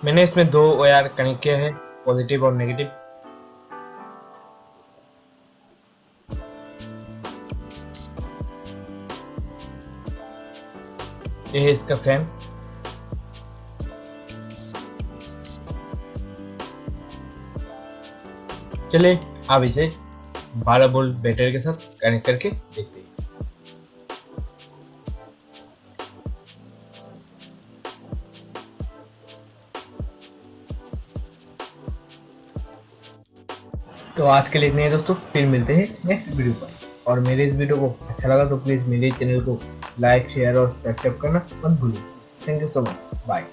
मैंने इसमें दो वायर कनेक्ट किया है, पॉजिटिव और नेगेटिव। ये है इसका फ्रेम। चलिए अब इसे 12 वोल्ट बैटरी के साथ कनेक्ट करके देखते हैं। तो आज के लिए इतने ही दोस्तों, फिर मिलते हैं नेक्स्ट वीडियो पर। और मेरे इस वीडियो को अच्छा लगा तो प्लीज़ मेरे चैनल को लाइक, शेयर और सब्सक्राइब करना मत भूलिए। Thank you so much, bye.